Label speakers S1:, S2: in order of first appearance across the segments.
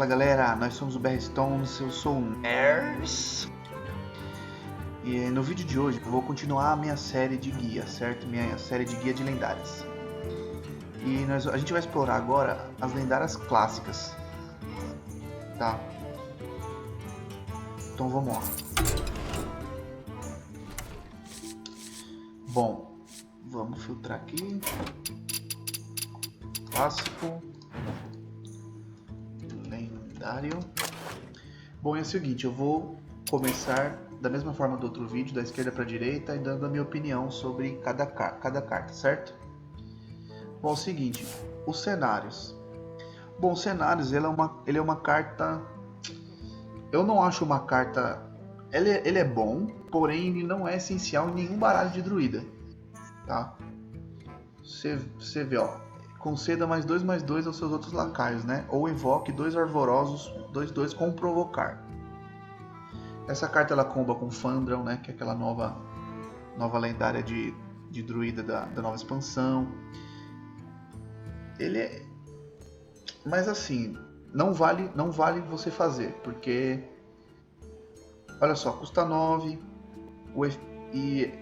S1: Fala galera, nós somos o BR Stones, eu sou o Ners. E no vídeo de hoje eu vou continuar a minha série de guia, certo? Minha série de guia de lendárias. E a gente vai explorar agora as lendárias clássicas, tá? Então vamos lá. Bom, vamos filtrar aqui. Clássico. Lendário. Bom, é o seguinte, eu vou começar da mesma forma do outro vídeo, da esquerda para a direita, e dando a minha opinião sobre cada carta, certo? Bom, é o seguinte, os cenários. Bom, os cenários, ele é uma carta... Eu não acho uma carta... Ele é bom, porém ele não é essencial em nenhum baralho de druida, tá? Você vê, ó, conceda mais dois aos seus outros lacaios, né? Ou invoque 2 Arvorosos 2/2 com provocar. Essa carta ela comba com Fandral, né? Que é aquela nova lendária de druida da nova expansão. Ele é... Mas assim, não vale você fazer, porque... Olha só, custa 9 e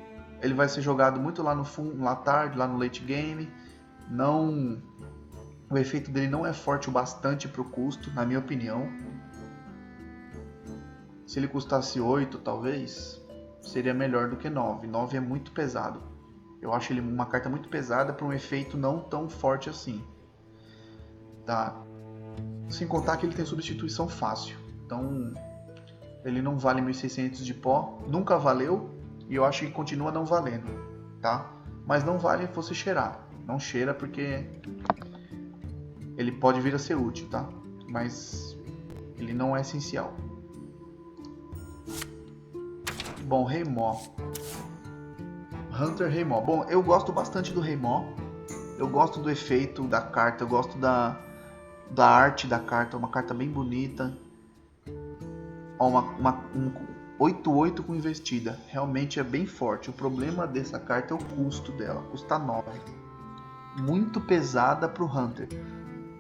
S1: ele vai ser jogado muito lá no fundo, lá tarde, lá no late game. Não... O efeito dele não é forte o bastante para o custo, na minha opinião. Se ele custasse 8, talvez, seria melhor do que 9. 9 é muito pesado. Eu acho ele uma carta muito pesada para um efeito não tão forte assim. Tá? Sem contar que ele tem substituição fácil. Então, ele não vale 1.600 de pó. Nunca valeu e eu acho que continua não valendo. Tá? Mas não vale você cheirar. Não cheira porque ele pode vir a ser útil, tá? Mas ele não é essencial. Bom, Rei Mó. Hunter Rei Mó. Bom, eu gosto bastante do Rei Mó. Eu gosto do efeito da carta, eu gosto da arte da carta, uma carta bem bonita. Ó, um 8/8 com investida. Realmente é bem forte. O problema dessa carta é o custo dela. Custa 9. Muito pesada para o Hunter.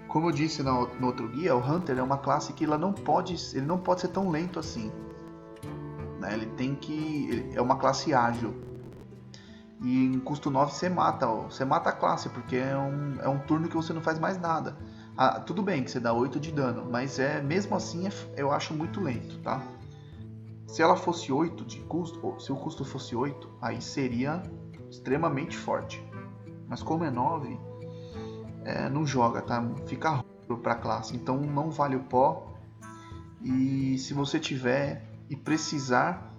S1: Como eu disse no outro guia, o Hunter é uma classe que ele não pode ser tão lento assim. É uma classe ágil. E em custo 9 você mata a classe, porque é um turno que você não faz mais nada. Ah, tudo bem que você dá 8 de dano, mas mesmo assim eu acho muito lento, tá? Se ela fosse 8 de custo, ou se o custo fosse 8, aí seria extremamente forte. Mas como é 9, não joga, tá? Fica ruim pra classe, então não vale o pó. E se você tiver e precisar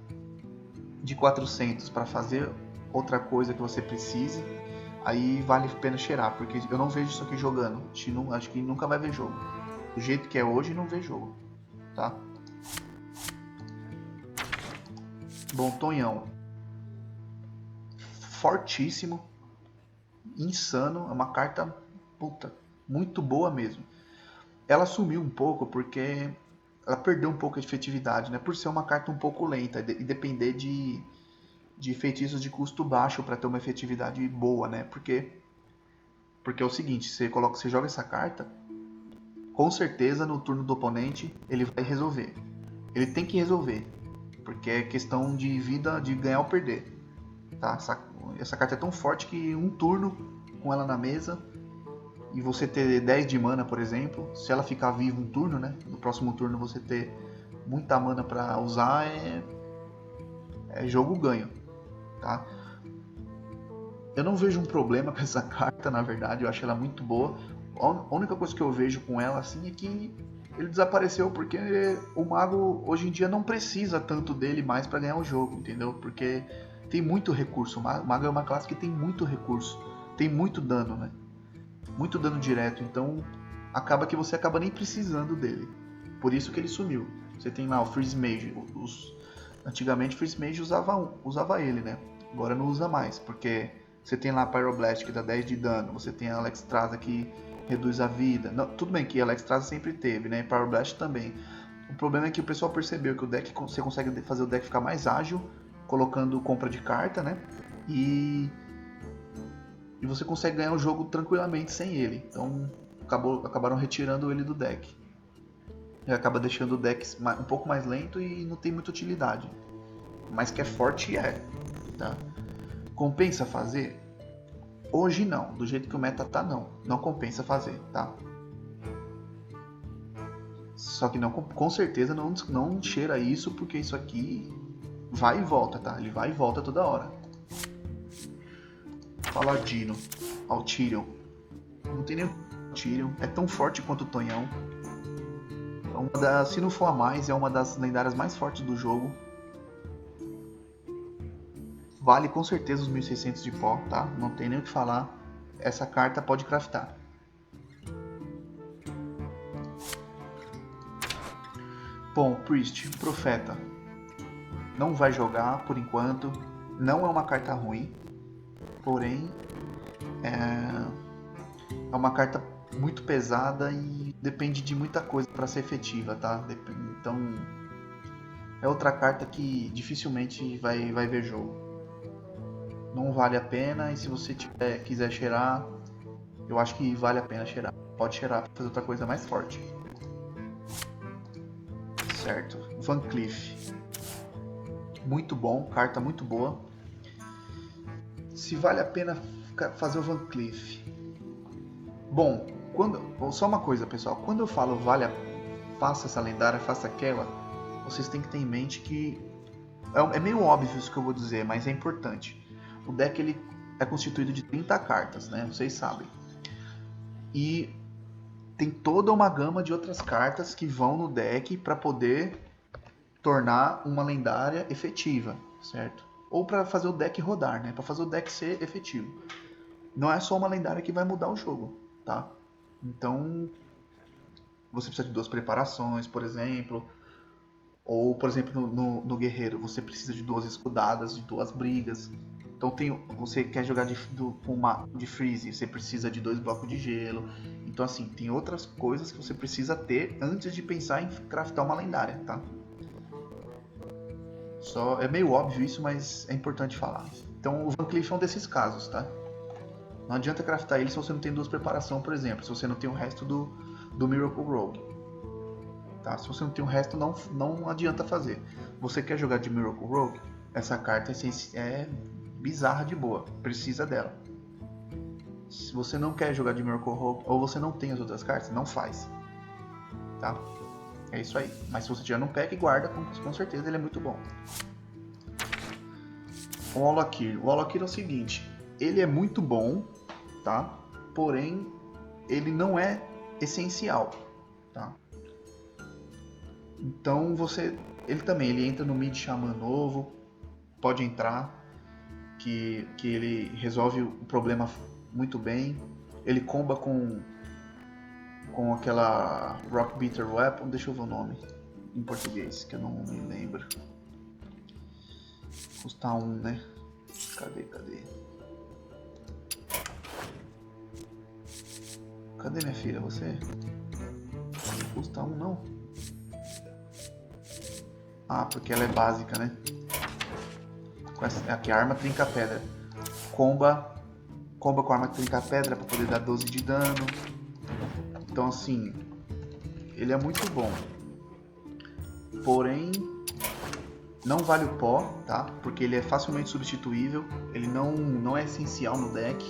S1: de 400 para fazer outra coisa que você precise, aí vale a pena cheirar, porque eu não vejo isso aqui jogando. Acho que nunca vai ver jogo. Do jeito que é hoje, não vê jogo, tá? Bom, Tonhão. Fortíssimo. Insano. É uma carta, puta, muito boa mesmo. Ela sumiu um pouco porque ela perdeu um pouco de efetividade, né? Por ser uma carta um pouco lenta e depender de feitiços de custo baixo para ter uma efetividade boa, né? Porque é o seguinte, você joga essa carta, com certeza no turno do oponente ele vai resolver. Ele tem que resolver, porque é questão de vida, de ganhar ou perder. Tá? Essa carta é tão forte que um turno com ela na mesa e você ter 10 de mana, por exemplo, se ela ficar viva um turno, né? No próximo turno você ter muita mana para usar, é jogo ganho. Tá? Eu não vejo um problema com essa carta, na verdade, eu acho ela muito boa. A única coisa que eu vejo com ela assim é que ele desapareceu porque o mago hoje em dia não precisa tanto dele mais para ganhar o jogo, entendeu? Porque tem muito recurso. O mago é uma classe que tem muito recurso, tem muito dano, né? Muito dano direto, então acaba que você acaba nem precisando dele. Por isso que ele sumiu. Você tem lá o Freeze Mage. Antigamente o Freeze Mage usava ele, né? Agora não usa mais, porque você tem lá a Pyroblast que dá 10 de dano, você tem a Alexstrasza que reduz a vida. Não, tudo bem que a Alexstrasza sempre teve, né? E Pyroblast também. O problema é que o pessoal percebeu que o deck, você consegue fazer o deck ficar mais ágil, colocando compra de carta, né? E você consegue ganhar o jogo tranquilamente sem ele. Então acabaram retirando ele do deck. Ele acaba deixando o deck um pouco mais lento e não tem muita utilidade. Mas que é forte tá? Compensa fazer? Hoje não, do jeito que o meta tá não. Não compensa fazer, tá? Só que não, com certeza não cheira isso, porque isso aqui vai e volta, tá? Ele vai e volta toda hora. Paladino, Altirion. Não tem nem Altirion, é tão forte quanto o Tonhão. Se não for a mais, é uma das lendárias mais fortes do jogo. Vale com certeza os 1600 de pó, tá? Não tem nem o que falar. Essa carta pode craftar. Bom, Priest, Profeta. Não vai jogar por enquanto. Não é uma carta ruim. Porém, é uma carta muito pesada e depende de muita coisa para ser efetiva, tá? Então, é outra carta que dificilmente vai ver jogo. Não vale a pena, e se você quiser cheirar, eu acho que vale a pena cheirar. Pode cheirar para fazer outra coisa mais forte. Certo. Van Cleef. Muito bom, carta muito boa. Se vale a pena fazer o Van Cleef. Bom, só uma coisa, pessoal. Quando eu falo faça essa lendária, faça aquela, vocês têm que ter em mente que é meio óbvio isso que eu vou dizer, mas é importante. O deck ele é constituído de 30 cartas, né? Vocês sabem. E tem toda uma gama de outras cartas que vão no deck para poder tornar uma lendária efetiva, certo? Ou para fazer o deck rodar, né? Para fazer o deck ser efetivo. Não é só uma lendária que vai mudar o jogo, tá? Então, você precisa de 2 preparações, por exemplo. Ou, por exemplo, no guerreiro, você precisa de 2 escudadas, de 2 brigas. Então você quer jogar com uma de freeze, você precisa de 2 blocos de gelo. Então assim, tem outras coisas que você precisa ter antes de pensar em craftar uma lendária, tá? É meio óbvio isso, mas é importante falar. Então o Van Cleef é um desses casos, tá? Não adianta craftar ele se você não tem 2 preparação, por exemplo, se você não tem o resto do Miracle Rogue. Tá? Se você não tem o resto, não adianta fazer. Você quer jogar de Miracle Rogue? Essa carta é bizarra de boa, precisa dela. Se você não quer jogar de Miracle Rogue ou você não tem as outras cartas, não faz. Tá? É isso aí. Mas se você tiver no pack, guarda, com certeza ele é muito bom. O Olakir. O Olakir é o seguinte, ele é muito bom, tá? Porém, ele não é essencial, tá? Então ele entra no mid Xamã novo, pode entrar, que ele resolve o problema muito bem. Ele comba com aquela Rock Beater Weapon, deixa eu ver o nome em português, que eu não me lembro. Custa 1, né? Cadê? Cadê minha filha? Você? Custa 1 não? Ah, porque ela é básica, né? Aqui a arma trinca pedra. Comba com a arma trinca pedra para poder dar 12 de dano. Então assim, ele é muito bom. Porém, não vale o pó, tá? Porque ele é facilmente substituível. Ele não é essencial no deck.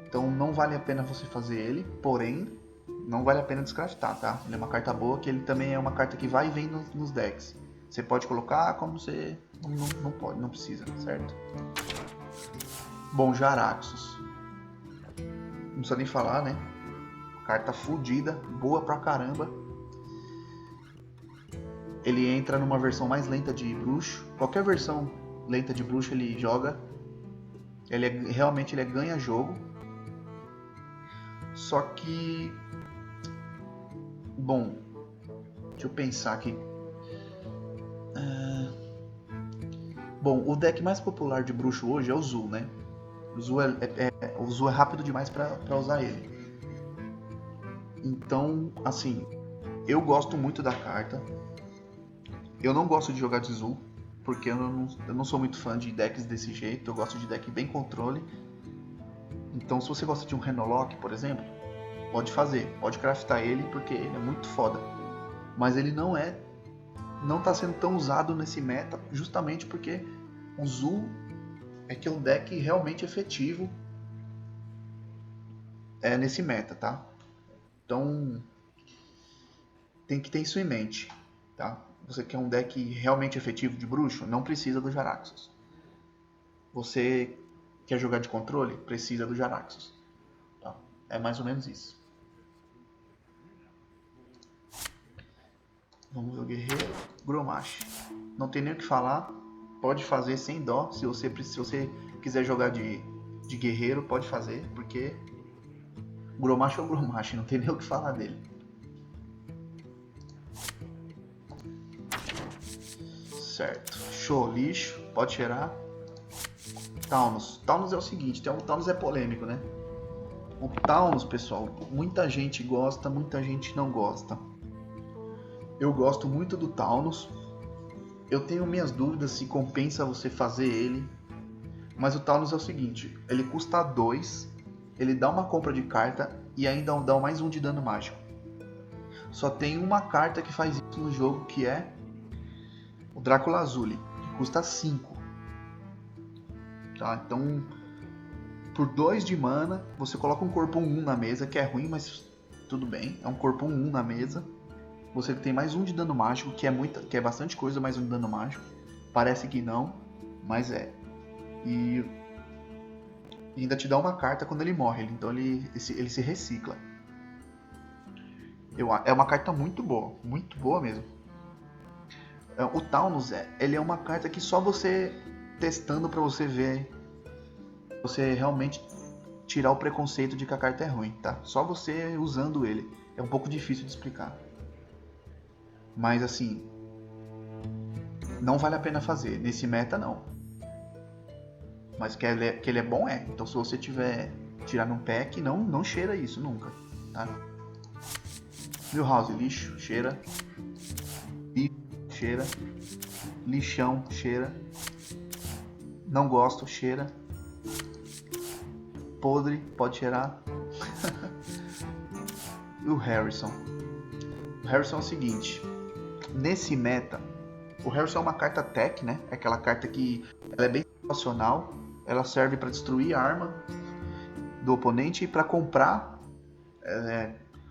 S1: Então não vale a pena você fazer ele. Porém, não vale a pena descraftar, tá? Ele é uma carta boa, que ele também é uma carta que vai e vem nos decks. Você pode colocar como você não pode, não precisa, certo? Bom, Jaraxxus. Não precisa nem falar, né? Carta fodida, boa pra caramba. Ele entra numa versão mais lenta de bruxo. Qualquer versão lenta de bruxo ele joga. Realmente ele ganha jogo. Só que... Bom, deixa eu pensar aqui. Bom, o deck mais popular de bruxo hoje é o Zul, né? O Zul é rápido demais pra usar ele. Então, assim, eu gosto muito da carta. Eu não gosto de jogar de Zul, porque eu não sou muito fã de decks desse jeito. Eu gosto de deck bem controle. Então, se você gosta de um Renolock, por exemplo, pode craftar ele, porque ele é muito foda. mas ele não tá sendo tão usado nesse meta, justamente porque o Zul é que é um deck realmente efetivo nesse meta, tá? Então tem que ter isso em mente, tá? Você quer um deck realmente efetivo de bruxo? Não precisa do Jaraxxus. Você quer jogar de controle? Precisa do Jaraxxus. Tá? É mais ou menos isso. Vamos ver o guerreiro. Grommash. Não tem nem o que falar. Pode fazer sem dó. Se você quiser jogar de guerreiro, pode fazer. Porque Grommash é o Grommash. Não tem nem o que falar dele. Certo. Show. Lixo. Pode tirar. Taunus. Taunus é o seguinte. O Taunus é polêmico, né? O Taunus, pessoal, muita gente gosta, muita gente não gosta. Eu gosto muito do Taunus. Eu tenho minhas dúvidas se compensa você fazer ele. Mas o Taunus é o seguinte, ele custa 2, ele dá uma compra de carta e ainda dá mais 1 de dano mágico. Só tem uma carta que faz isso no jogo, que é o Drácula Azuli, que custa 5. Tá? Então, por 2 de mana, você coloca um corpo 1 na mesa, que é ruim, mas tudo bem. É um corpo 1 na mesa. Você tem mais 1 de dano mágico, que é bastante coisa, mais 1 de dano mágico. Parece que não, mas é. E ainda te dá uma carta quando ele morre, então ele se recicla. É uma carta muito boa mesmo. O Taunus ele é uma carta que só você testando pra você ver, você realmente tirar o preconceito de que a carta é ruim, tá? Só você usando ele. É um pouco difícil de explicar. Mas assim, não vale a pena fazer. Nesse meta não. Mas que ele é bom, é. Então se você tiver tirar num pack, não cheira isso nunca, tá? Milhouse, lixo, cheira. Lixo, cheira. Lixão, cheira. Não gosto, cheira. Podre, pode cheirar. E o Harrison. O Harrison é o seguinte. Nesse meta, o Harrison é uma carta tech, né? É aquela carta que ela é bem situacional. Ela serve para destruir a arma do oponente e para comprar.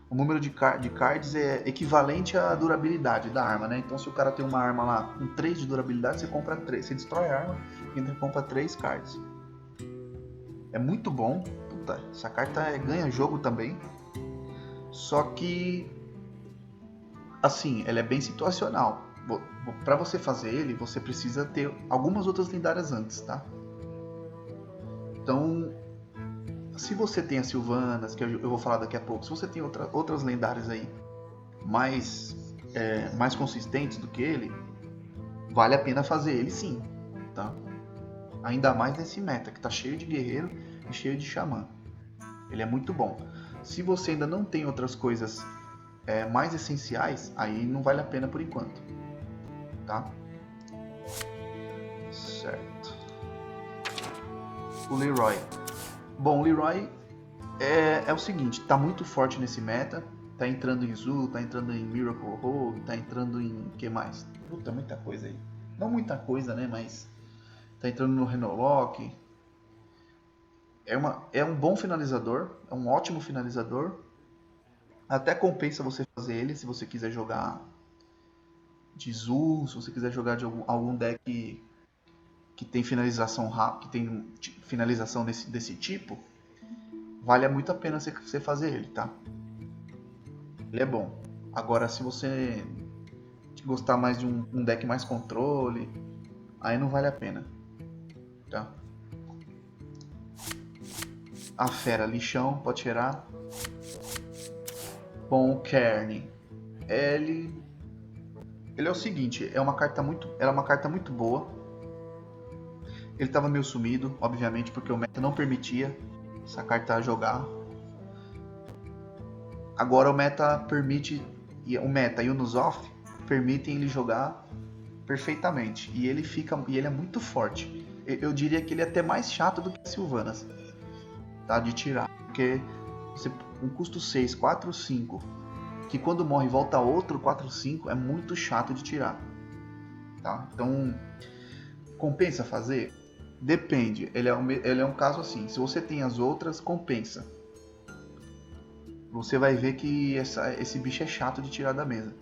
S1: O número de cards é equivalente à durabilidade da arma, né? Então se o cara tem uma arma lá com 3 de durabilidade, você compra 3. Você destrói a arma e ainda compra 3 cards. É muito bom. Puta, essa carta ganha jogo também. Só que assim, ela é bem situacional. Para você fazer ele, você precisa ter algumas outras lendárias antes, tá? Então, se você tem as Sylvanas, que eu vou falar daqui a pouco, se você tem outras lendárias aí mais consistentes do que ele, vale a pena fazer ele sim, tá? Ainda mais nesse meta, que tá cheio de guerreiro e cheio de xamã. Ele é muito bom. Se você ainda não tem outras coisas mais essenciais, aí não vale a pena por enquanto, tá? Certo. O Leroy. Bom, o Leroy é o seguinte, tá muito forte nesse meta, tá entrando em Zul, tá entrando em Miracle Rogue, tá entrando em... que mais? Puta, muita coisa aí. Não muita coisa, né, mas tá entrando no Renolock. É um bom finalizador, é um ótimo finalizador. Até compensa você fazer ele se você quiser jogar de Zul, se você quiser jogar de algum deck que tem finalização rápida, que tem finalização desse tipo, vale muito a pena você fazer ele, tá? Ele é bom. Agora, se você gostar mais de um deck mais controle, aí não vale a pena, tá? A fera, lixão, pode tirar. Bom, o Cairn, ele é o seguinte, ela é uma carta muito boa. Ele estava meio sumido, obviamente, porque o meta não permitia essa carta jogar. Agora o meta permite, o meta e o Nuzzoff permitem ele jogar perfeitamente. E ele é muito forte. Eu diria que ele é até mais chato do que a Sylvanas, tá? De tirar. Porque um custo 6, 4, 5, que quando morre volta outro 4/5 é muito chato de tirar, tá? Então, compensa fazer? Depende, ele é um caso assim, se você tem as outras, compensa. Você vai ver que esse bicho é chato de tirar da mesa.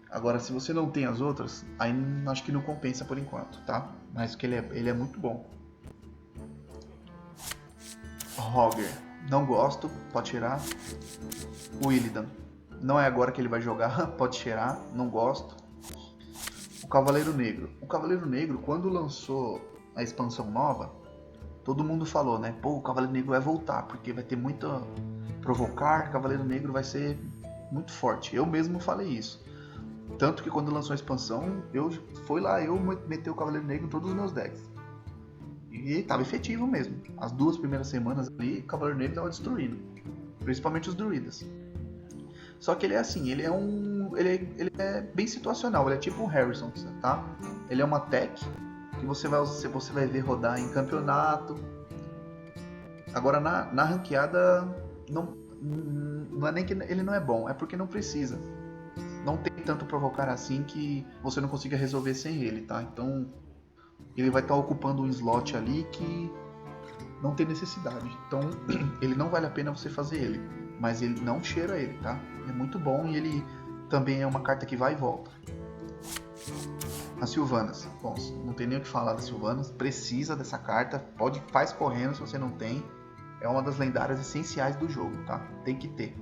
S1: Agora, se você não tem as outras, aí acho que não compensa por enquanto, tá? Mas que ele é muito bom. Roger, não gosto, pode tirar. O Illidan, não é agora que ele vai jogar, pode tirar, não gosto. O Cavaleiro Negro. O Cavaleiro Negro, quando lançou a expansão nova, todo mundo falou, né? Pô, o Cavaleiro Negro vai voltar, porque vai ter muito provocar, Cavaleiro Negro vai ser muito forte. Eu mesmo falei isso. Tanto que quando lançou a expansão, eu meti o Cavaleiro Negro em todos os meus decks. E tava efetivo mesmo. As 2 primeiras semanas ali, o Cavaleiro Negro tava destruindo. Principalmente os druidas. Só que ele é assim, ele é bem situacional, ele é tipo um Harrison, tá? Ele é uma tech que você vai ver rodar em campeonato. Agora na ranqueada não é nem que ele não é bom, é porque não precisa. Não tem tanto provocar assim que você não consiga resolver sem ele, tá? Então ele vai estar ocupando um slot ali que não tem necessidade. Então ele não vale a pena você fazer ele, mas ele não cheira ele, tá? É muito bom e ele também é uma carta que vai e volta. As Sylvanas, bom, não tem nem o que falar das Sylvanas, precisa dessa carta, faz correndo se você não tem. É uma das lendárias essenciais do jogo, tá? Tem que ter.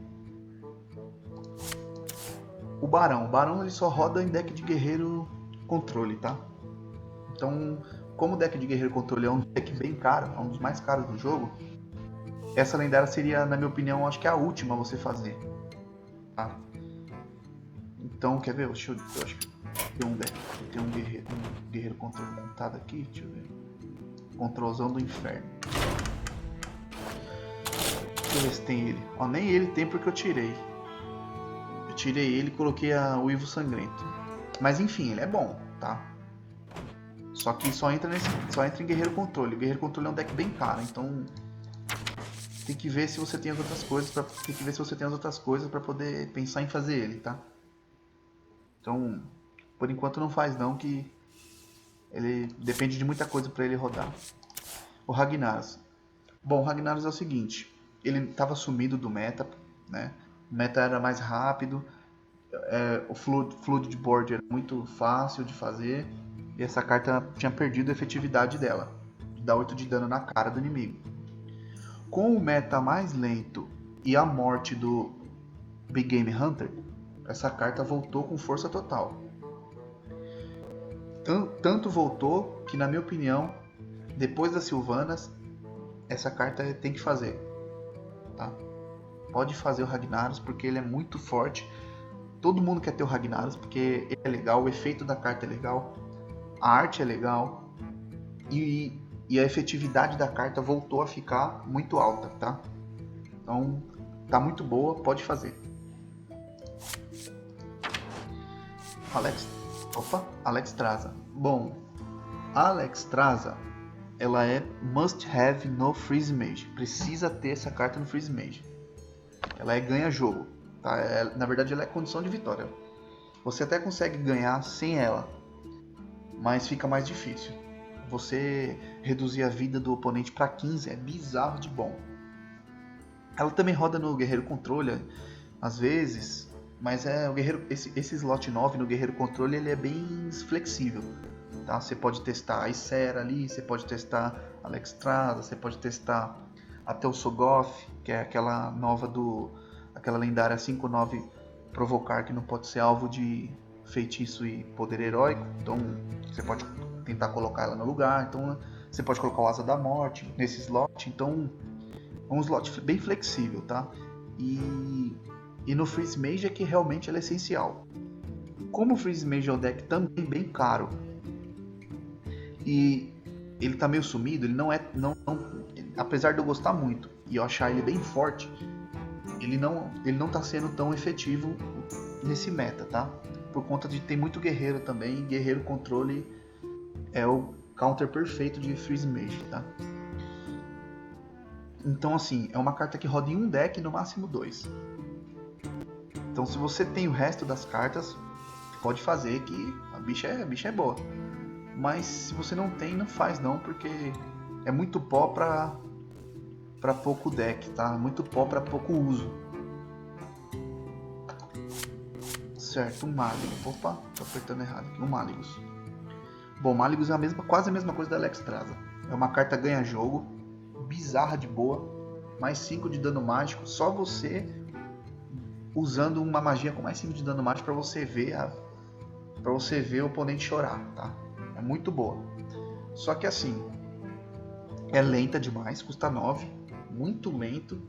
S1: O Barão ele só roda em deck de guerreiro controle, tá? Então, como o deck de guerreiro controle é um deck bem caro, é um dos mais caros do jogo, essa lendária seria, na minha opinião, acho que é a última a você fazer, tá? Então, quer ver? Eu acho que tem um deck, tem um guerreiro controle montado aqui, deixa eu ver. Controlzão do inferno. Deixa eu ver se tem ele. Ó, nem ele tem porque eu tirei. Eu tirei ele e coloquei o Ivo Sangrento. Mas enfim, ele é bom, tá? Só que só entra em Guerreiro Controle. O Guerreiro Controle é um deck bem caro, então tem que ver se você tem as outras coisas para poder pensar em fazer ele, tá? Então, por enquanto não faz não, que ele depende de muita coisa para ele rodar. O Ragnaros. Bom, o Ragnaros é o seguinte, ele estava sumido do meta, né? O meta era mais rápido, o flood de board era muito fácil de fazer, e essa carta tinha perdido a efetividade dela, de dar 8 de dano na cara do inimigo. Com o meta mais lento e a morte do Big Game Hunter, essa carta voltou com força total. Tanto voltou que, na minha opinião, depois das Sylvanas, essa carta tem que fazer, tá? Pode fazer o Ragnaros porque ele é muito forte. Todo mundo quer ter o Ragnaros porque ele é legal, o efeito da carta é legal, a arte é legal e a efetividade da carta voltou a ficar muito alta, tá? Então tá muito boa, pode fazer. Alexstrasza. Bom, a Alexstrasza, ela é must have no Freeze Mage. Precisa ter essa carta no Freeze Mage. Ela é ganha jogo, tá? Na verdade ela é condição de vitória. Você até consegue ganhar sem ela, mas fica mais difícil. Você reduzir a vida do oponente para 15 é bizarro de bom. Ela também roda no Guerreiro Controle, às vezes, mas o guerreiro, esse slot 9 no Guerreiro Controle ele é bem flexível. Tá? Você pode testar a Ysera ali, você pode testar a Alexstrasza, você pode testar até o Sogoth, que é aquela nova aquela lendária 5/9 provocar que não pode ser alvo de feitiço e poder heróico. Então você pode tentar colocar ela no lugar. Então você pode colocar o Asa da Morte nesse slot. Então é um slot bem flexível, tá? E no Freeze Mage é que realmente ela é essencial. Como o Freeze Mage é um deck também bem caro e ele tá meio sumido, ele não, apesar de eu gostar muito e eu achar ele bem forte, ele não tá sendo tão efetivo nesse meta, tá? Por conta de ter muito guerreiro também, guerreiro controle é o counter perfeito de Freeze Mage, tá? Então assim, é uma carta que roda em um deck, no máximo 2. Então se você tem o resto das cartas, pode fazer que a bicha é boa. Mas se você não tem, não faz não, porque é muito pó pra pouco deck, tá? Muito pó pra pouco uso. Certo, um Malygos. Opa, tô apertando errado aqui. Um Malygos. Bom, Malygos é quase a mesma coisa da Alexstrasza. É uma carta ganha-jogo, bizarra de boa, mais 5 de dano mágico. Só você usando uma magia com mais 5 de dano mágico pra você ver o oponente chorar, tá? É muito boa. Só que assim, é lenta demais, custa 9, muito lento.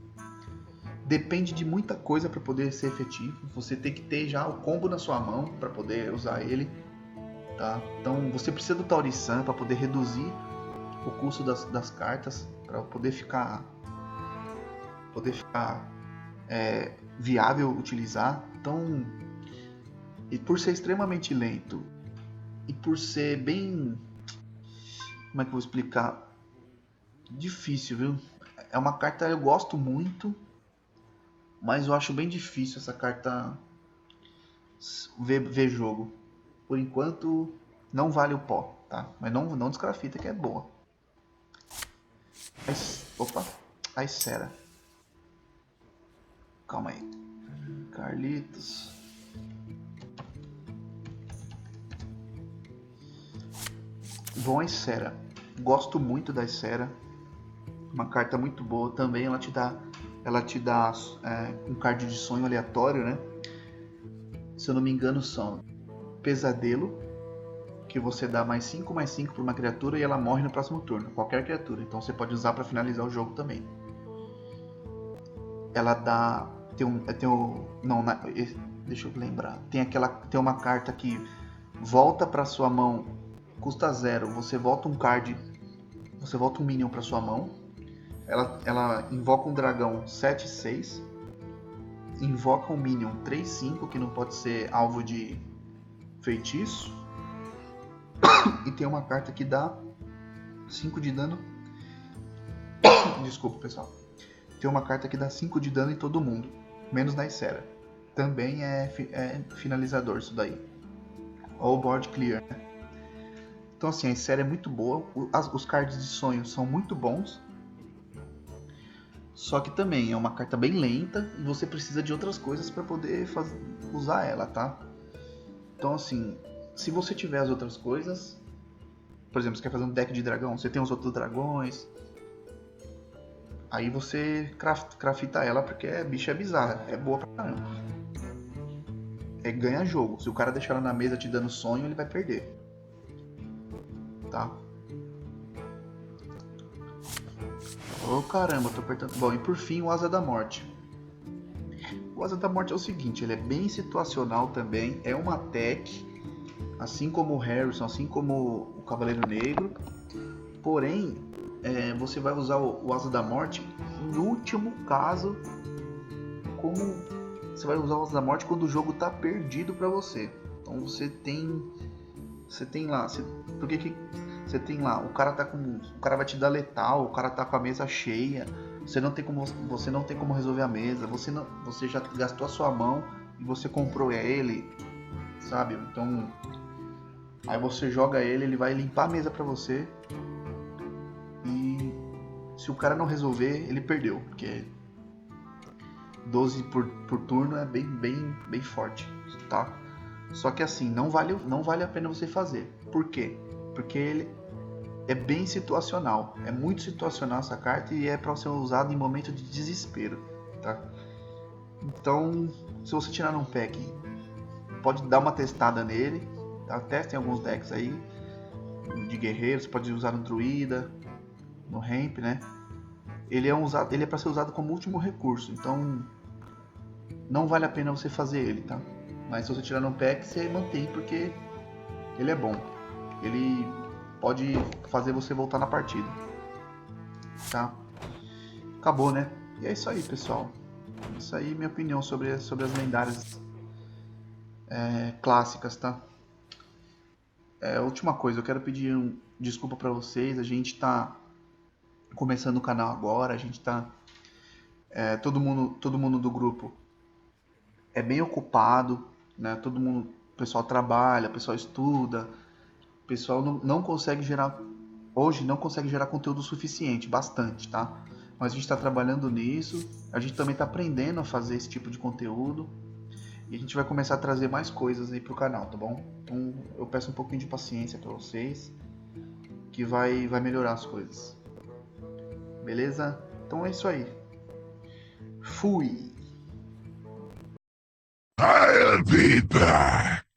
S1: Depende de muita coisa para poder ser efetivo. Você tem que ter já o combo na sua mão para poder usar ele, tá? Então você precisa do Taurisan para poder reduzir o custo das cartas, para poder ficar viável utilizar. Então, e por ser extremamente lento e por ser bem, como é que eu vou explicar? Difícil, viu? É uma carta que eu gosto muito, mas eu acho bem difícil essa carta ver jogo. Por enquanto, não vale o pó, tá? Mas não desgrafita que é boa. Opa, a Icera. Calma aí. Carlitos. Bom, a Icera. Gosto muito da Icera. Uma carta muito boa. Também ela te dá um card de sonho aleatório, né? Se eu não me engano, são Pesadelo, que você dá mais 5 para uma criatura e ela morre no próximo turno. Qualquer criatura. Então você pode usar para finalizar o jogo também. Ela dá. Deixa eu lembrar. Tem uma carta que volta para sua mão, custa 0. Você volta um card. Você volta um minion para sua mão. Ela invoca um dragão 7/6. Invoca um minion 3/5, que não pode ser alvo de feitiço. E tem uma carta que dá 5 de dano. Desculpa, pessoal. Tem uma carta que dá 5 de dano em todo mundo, menos na Icera. Também é finalizador isso daí. All board clear, né? Então assim, a Icera é muito boa. Os cards de sonho são muito bons. Só que também é uma carta bem lenta e você precisa de outras coisas para poder usar ela, tá? Então assim, se você tiver as outras coisas, por exemplo, você quer fazer um deck de dragão, você tem os outros dragões, aí você crafta ela porque a bicha é bizarra, é boa pra caramba. É ganha jogo. Se o cara deixar ela na mesa te dando sonho, ele vai perder. Tá? Oh caramba, tô apertando. Bom, e por fim o Asa da Morte. O Asa da Morte é o seguinte, ele é bem situacional também, é uma tech, assim como o Harrison, assim como o Cavaleiro Negro. Porém, você vai usar o Asa da Morte no último caso, como você vai usar o Asa da Morte quando o jogo tá perdido para você. Então você tem lá, porque você tem lá, o cara vai te dar letal, o cara tá com a mesa cheia, você não tem como resolver a mesa, você já gastou a sua mão e você comprou ele, sabe? Então aí você joga ele vai limpar a mesa para você. E se o cara não resolver, ele perdeu, porque 12 por turno é bem forte, tá? Só que assim, não vale a pena você fazer. Por quê? Porque ele é bem situacional. É muito situacional essa carta e é para ser usado em momento de desespero, tá? Então, se você tirar num pack, pode dar uma testada nele. Tá? Testem alguns decks aí de guerreiros, você pode usar no druida, no ramp, né? Ele é para ser usado como último recurso, então não vale a pena você fazer ele, tá? Mas se você tirar no pack, você mantém porque ele é bom. Ele pode fazer você voltar na partida, tá? Acabou, né? E é isso aí, pessoal. Isso aí é minha opinião sobre as lendárias clássicas, tá? Última coisa, eu quero pedir desculpa para vocês. A gente tá começando o canal agora, a gente tá todo mundo do grupo é bem ocupado, né? Todo mundo, o pessoal trabalha, o pessoal estuda, o pessoal não consegue gerar, hoje não consegue gerar conteúdo suficiente, bastante, tá? Mas a gente está trabalhando nisso, a gente também está aprendendo a fazer esse tipo de conteúdo e a gente vai começar a trazer mais coisas aí pro canal, tá bom? Então eu peço um pouquinho de paciência para vocês, que vai melhorar as coisas, beleza? Então é isso aí. Fui!
S2: I'll be back.